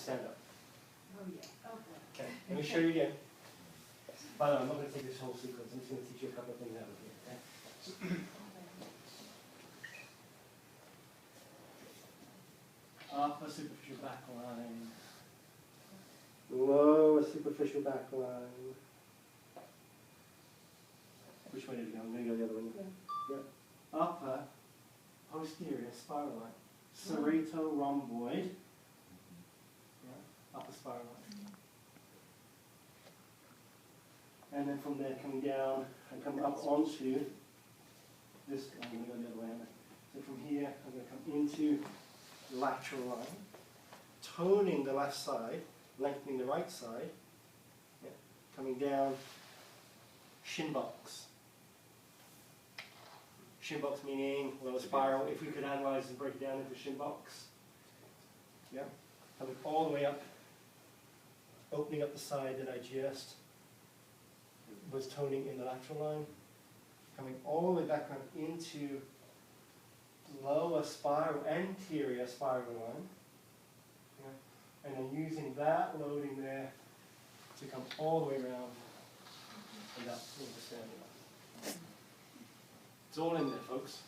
stand up. Oh, yeah, okay. Okay, let me show you again. By the way, I'm not going to take this whole sequence, I'm just going to teach you a couple of things out of here, okay? Upper superficial back line. Lower superficial back line. Which way did it go? I'm going to go the other way. Yeah. Upper posterior spiral line. Serrato rhomboid. Yeah. Upper spiral line. And then from there coming down and coming up onto this, I'm going to go the other way. So from here, I'm going to come into the lateral line, toning the left side, lengthening the right side, yeah. Coming down, shin box. Shin box meaning lower spiral. If we could analyze and break it down into shin box, yeah. Coming all the way up, opening up the side that I just was toning in the lateral line, coming all the way back up into lower spiral, anterior spiral line, yeah. And then using that loading there to come all the way around and up into the standing line. It's all in there, folks.